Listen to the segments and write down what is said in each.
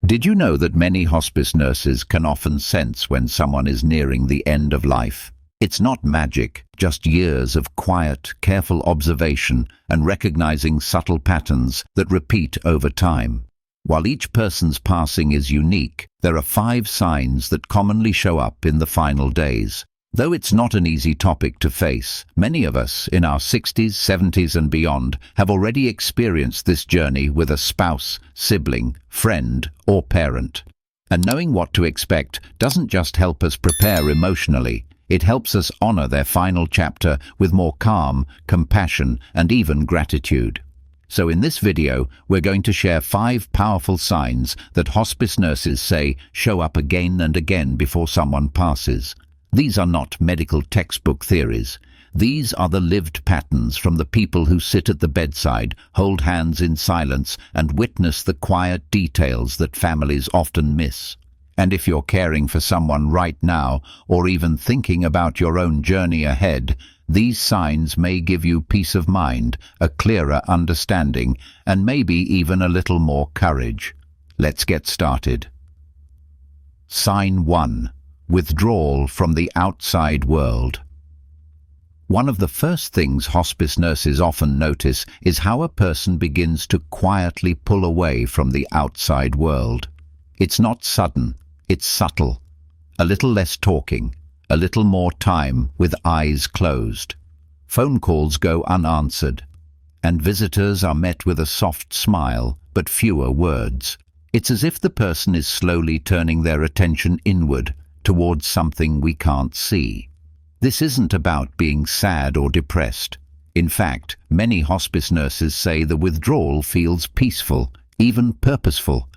Did you know that many hospice nurses can often sense when someone is nearing the end of life? It's not magic, just years of quiet, careful observation and recognizing subtle patterns that repeat over time. While each person's passing is unique, there are 5 signs that commonly show up in the final days. Though it's not an easy topic to face, many of us in our 60s, 70s and beyond have already experienced this journey with a spouse, sibling, friend or parent. And knowing what to expect doesn't just help us prepare emotionally, it helps us honor their final chapter with more calm, compassion and even gratitude. So in this video, we're going to share 5 powerful signs that hospice nurses say show up again and again before someone passes. These are not medical textbook theories. These are the lived patterns from the people who sit at the bedside, hold hands in silence, and witness the quiet details that families often miss. And if you're caring for someone right now, or even thinking about your own journey ahead, these signs may give you peace of mind, a clearer understanding, and maybe even a little more courage. Let's get started. Sign 1. Withdrawal from the outside world. One of the first things hospice nurses often notice is how a person begins to quietly pull away from the outside world. It's not sudden, it's subtle. A little less talking, a little more time with eyes closed. Phone calls go unanswered, and visitors are met with a soft smile but fewer words. It's as if the person is slowly turning their attention inward, towards something we can't see. This isn't about being sad or depressed. In fact, many hospice nurses say the withdrawal feels peaceful, even purposeful.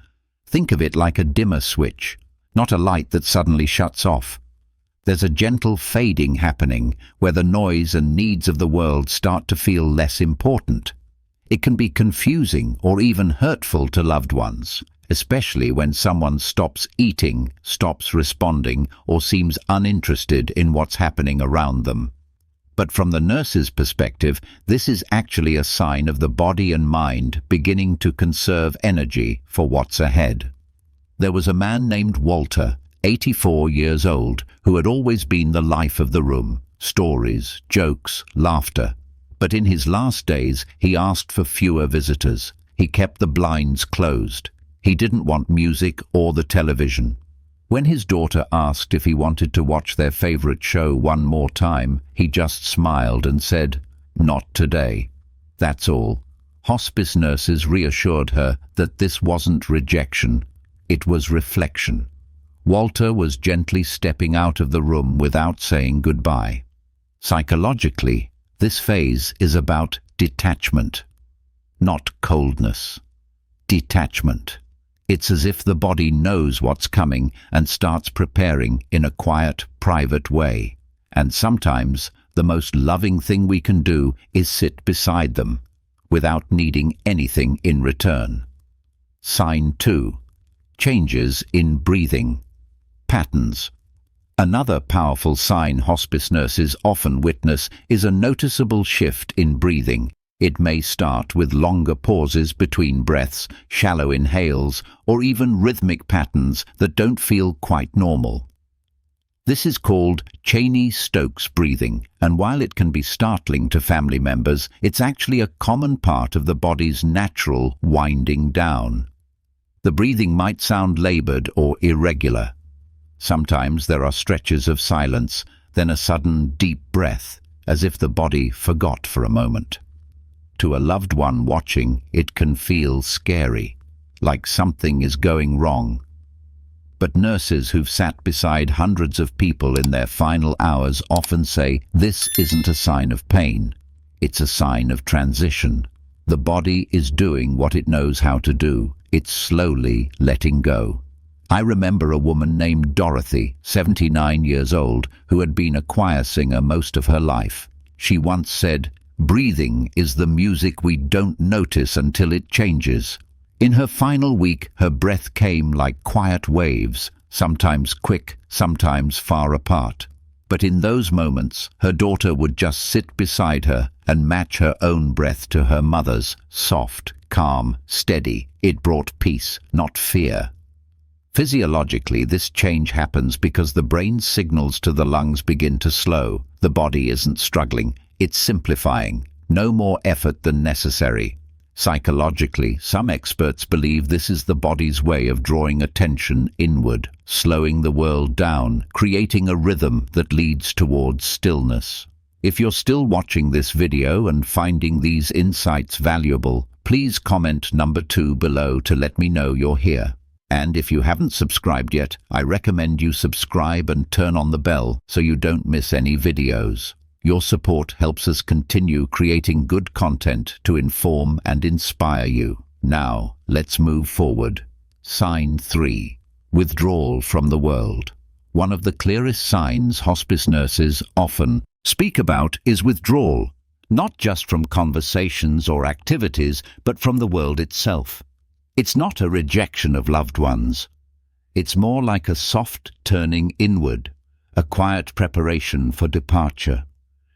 Think of it like a dimmer switch, not a light that suddenly shuts off. There's a gentle fading happening where the noise and needs of the world start to feel less important. It can be confusing or even hurtful to loved ones, especially when someone stops eating, stops responding, or seems uninterested in what's happening around them. But from the nurse's perspective, this is actually a sign of the body and mind beginning to conserve energy for what's ahead. There was a man named Walter, 84 years old, who had always been the life of the room, stories, jokes, laughter. But in his last days, he asked for fewer visitors. He kept the blinds closed. He didn't want music or the television. When his daughter asked if he wanted to watch their favorite show one more time, he just smiled and said, "Not today." That's all. Hospice nurses reassured her that this wasn't rejection, it was reflection. Walter was gently stepping out of the room without saying goodbye. Psychologically, this phase is about detachment, not coldness. Detachment. It's as if the body knows what's coming and starts preparing in a quiet, private way. And sometimes the most loving thing we can do is sit beside them, without needing anything in return. Sign 2. Changes in breathing. Patterns. Another powerful sign hospice nurses often witness is a noticeable shift in breathing. It may start with longer pauses between breaths, shallow inhales, or even rhythmic patterns that don't feel quite normal. This is called Cheney-Stokes breathing, and while it can be startling to family members, it's actually a common part of the body's natural winding down. The breathing might sound labored or irregular. Sometimes there are stretches of silence, then a sudden deep breath, as if the body forgot for a moment. To a loved one watching, it can feel scary, like something is going wrong. But nurses who've sat beside hundreds of people in their final hours often say this isn't a sign of pain, it's a sign of transition. The body is doing what it knows how to do, it's slowly letting go. I remember a woman named Dorothy, 79 years old, who had been a choir singer most of her life. She once said, "Breathing is the music we don't notice until it changes." In her final week, her breath came like quiet waves, sometimes quick, sometimes far apart. But in those moments, her daughter would just sit beside her and match her own breath to her mother's, soft, calm, steady. It brought peace, not fear. Physiologically, this change happens because the brain's signals to the lungs begin to slow. The body isn't struggling, it's simplifying. No more effort than necessary. Psychologically, some experts believe this is the body's way of drawing attention inward, slowing the world down, creating a rhythm that leads towards stillness. If you're still watching this video and finding these insights valuable, please comment number 2 below to let me know you're here. And if you haven't subscribed yet, I recommend you subscribe and turn on the bell so you don't miss any videos. Your support helps us continue creating good content to inform and inspire you. Now, let's move forward. Sign 3. Withdrawal from the world. One of the clearest signs hospice nurses often speak about is withdrawal, not just from conversations or activities, but from the world itself. It's not a rejection of loved ones. It's more like a soft turning inward, a quiet preparation for departure.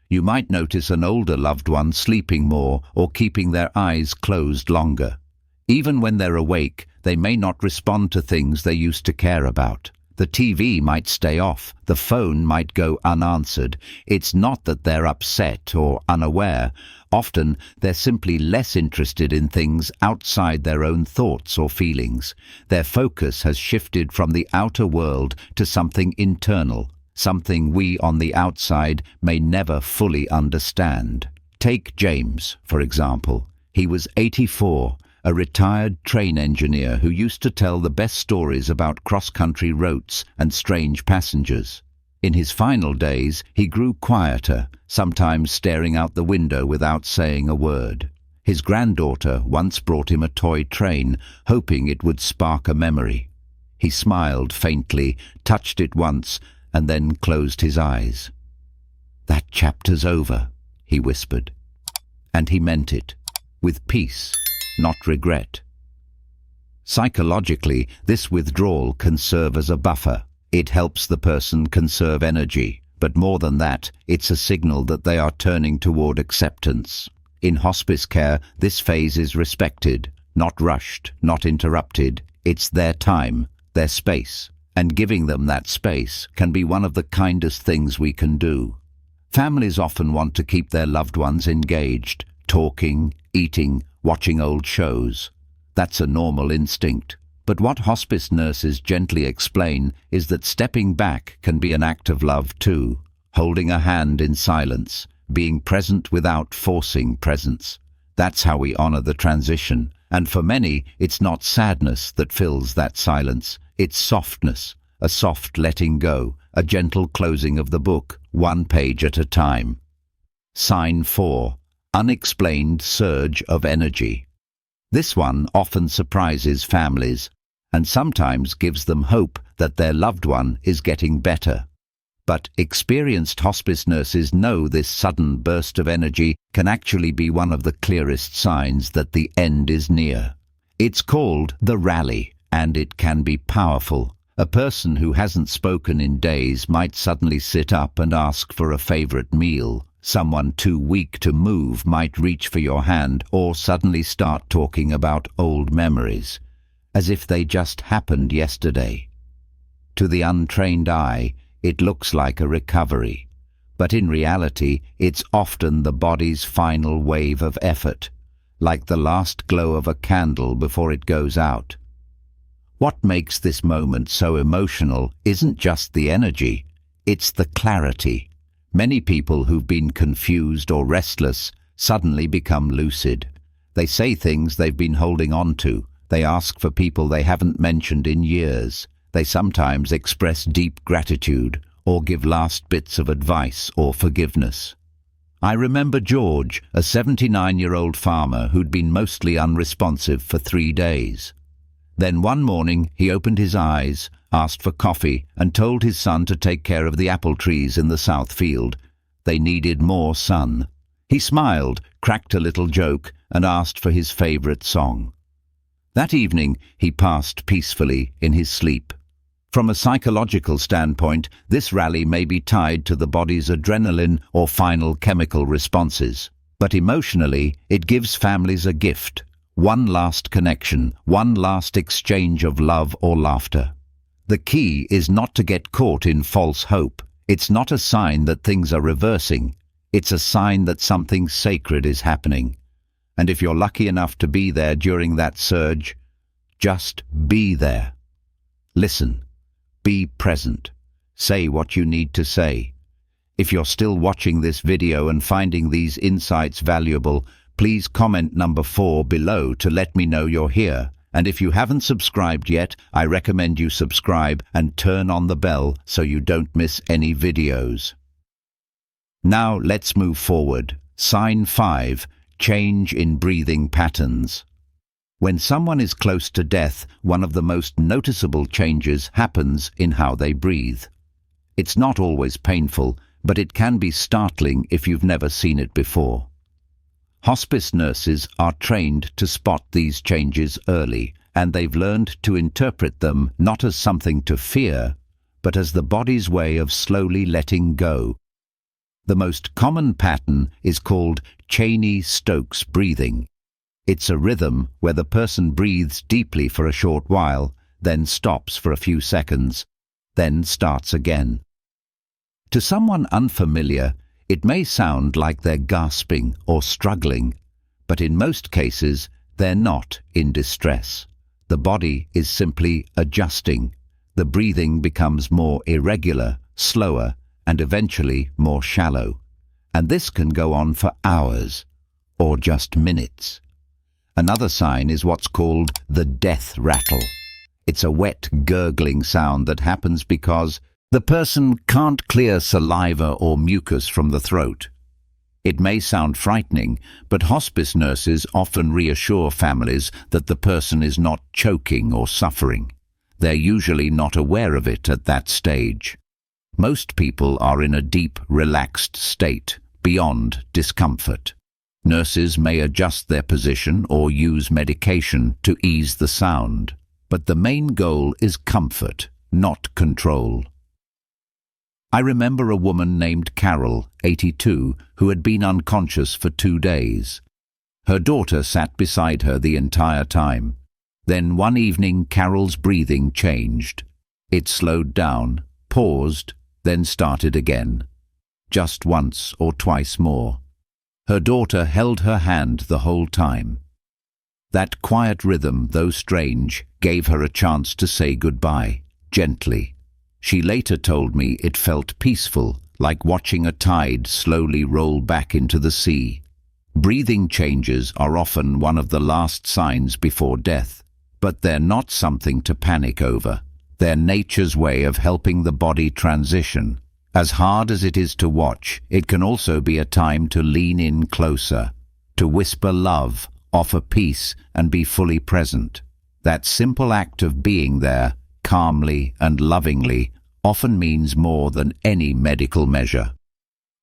You might notice an older loved one sleeping more or keeping their eyes closed longer. Even when they're awake, they may not respond to things they used to care about. The TV might stay off, the phone might go unanswered. It's not that they're upset or unaware. Often, they're simply less interested in things outside their own thoughts or feelings. Their focus has shifted from the outer world to something internal, something we on the outside may never fully understand. Take James, for example. He was 84, a retired train engineer who used to tell the best stories about cross-country routes and strange passengers. In his final days, he grew quieter, sometimes staring out the window without saying a word. His granddaughter once brought him a toy train, hoping it would spark a memory. He smiled faintly, touched it once, and then closed his eyes. "That chapter's over," he whispered. And he meant it, with peace, not regret. Psychologically, this withdrawal can serve as a buffer. It helps the person conserve energy, but more than that, it's a signal that they are turning toward acceptance. In hospice care, this phase is respected, not rushed, not interrupted. It's their time, their space, and giving them that space can be one of the kindest things we can do. Families often want to keep their loved ones engaged, talking, eating, watching old shows. That's a normal instinct. But what hospice nurses gently explain is that stepping back can be an act of love too, holding a hand in silence, being present without forcing presence. That's how we honor the transition. And for many, it's not sadness that fills that silence. It's softness, a soft letting go, a gentle closing of the book, one page at a time. Sign 4. Unexplained surge of energy. This one often surprises families and sometimes gives them hope that their loved one is getting better. But experienced hospice nurses know this sudden burst of energy can actually be one of the clearest signs that the end is near. It's called the rally, and it can be powerful. A person who hasn't spoken in days might suddenly sit up and ask for a favorite meal. Someone too weak to move might reach for your hand or suddenly start talking about old memories, as if they just happened yesterday. To the untrained eye, it looks like a recovery, but in reality, it's often the body's final wave of effort, like the last glow of a candle before it goes out. What makes this moment so emotional isn't just the energy, it's the clarity. Many people who've been confused or restless suddenly become lucid. They say things they've been holding on to. They ask for people they haven't mentioned in years. They sometimes express deep gratitude or give last bits of advice or forgiveness. I remember George, a 79-year-old farmer who'd been mostly unresponsive for 3 days. Then one morning he opened his eyes, asked for coffee, and told his son to take care of the apple trees in the south field. They needed more sun. He smiled, cracked a little joke, and asked for his favorite song. That evening he passed peacefully in his sleep. From a psychological standpoint, this rally may be tied to the body's adrenaline or final chemical responses. But emotionally, it gives families a gift. One last connection, one last exchange of love or laughter. The key is not to get caught in false hope. It's not a sign that things are reversing. It's a sign that something sacred is happening. And if you're lucky enough to be there during that surge, just be there. Listen. Be present. Say what you need to say. If you're still watching this video and finding these insights valuable, please comment number 4 below to let me know you're here. And if you haven't subscribed yet, I recommend you subscribe and turn on the bell so you don't miss any videos. Now let's move forward. Sign 5. Change in breathing patterns. When someone is close to death, one of the most noticeable changes happens in how they breathe. It's not always painful, but it can be startling if you've never seen it before. Hospice nurses are trained to spot these changes early, and they've learned to interpret them not as something to fear, but as the body's way of slowly letting go. The most common pattern is called Cheney-Stokes breathing. It's a rhythm where the person breathes deeply for a short while, then stops for a few seconds, then starts again. To someone unfamiliar, it may sound like they're gasping or struggling, but in most cases, they're not in distress. The body is simply adjusting. The breathing becomes more irregular, slower, and eventually more shallow. And this can go on for hours, or just minutes. Another sign is what's called the death rattle. It's a wet, gurgling sound that happens because the person can't clear saliva or mucus from the throat. It may sound frightening, but hospice nurses often reassure families that the person is not choking or suffering. They're usually not aware of it at that stage. Most people are in a deep, relaxed state, beyond discomfort. Nurses may adjust their position or use medication to ease the sound, but the main goal is comfort, not control. I remember a woman named Carol, 82, who had been unconscious for 2 days. Her daughter sat beside her the entire time. Then one evening Carol's breathing changed. It slowed down, paused, then started again. Just once or twice more. Her daughter held her hand the whole time. That quiet rhythm, though strange, gave her a chance to say goodbye, gently. She later told me it felt peaceful, like watching a tide slowly roll back into the sea. Breathing changes are often one of the last signs before death, but they're not something to panic over. They're nature's way of helping the body transition. As hard as it is to watch, it can also be a time to lean in closer, to whisper love, offer peace, and be fully present. That simple act of being there, calmly and lovingly, often means more than any medical measure.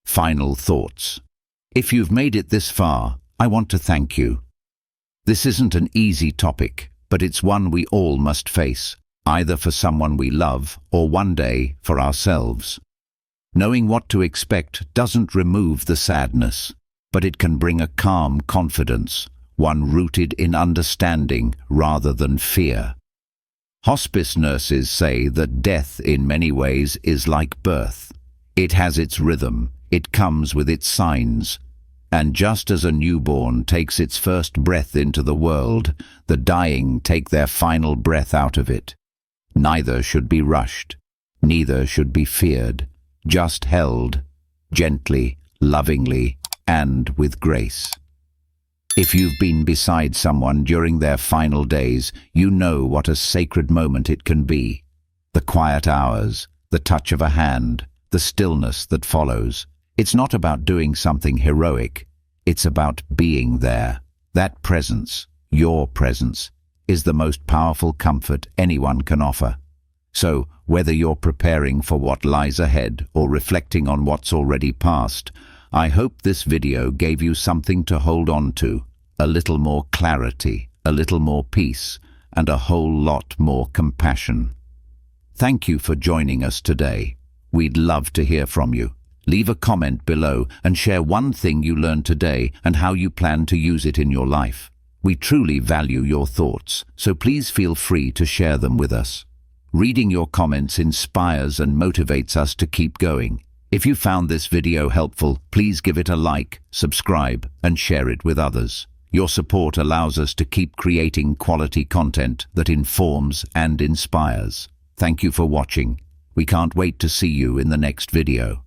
Final thoughts. If you've made it this far, I want to thank you. This isn't an easy topic, but it's one we all must face, either for someone we love or one day for ourselves. Knowing what to expect doesn't remove the sadness, but it can bring a calm confidence, one rooted in understanding rather than fear. Hospice nurses say that death in many ways is like birth. It has its rhythm, it comes with its signs. And just as a newborn takes its first breath into the world, the dying take their final breath out of it. Neither should be rushed, neither should be feared, just held, gently, lovingly, and with grace. If you've been beside someone during their final days, you know what a sacred moment it can be. The quiet hours, the touch of a hand, the stillness that follows. It's not about doing something heroic. It's about being there. That presence, your presence, is the most powerful comfort anyone can offer. So, whether you're preparing for what lies ahead or reflecting on what's already passed, I hope this video gave you something to hold on to, a little more clarity, a little more peace, and a whole lot more compassion. Thank you for joining us today. We'd love to hear from you. Leave a comment below and share one thing you learned today and how you plan to use it in your life. We truly value your thoughts, so please feel free to share them with us. Reading your comments inspires and motivates us to keep going. If you found this video helpful, please give it a like, subscribe, and share it with others. Your support allows us to keep creating quality content that informs and inspires. Thank you for watching. We can't wait to see you in the next video.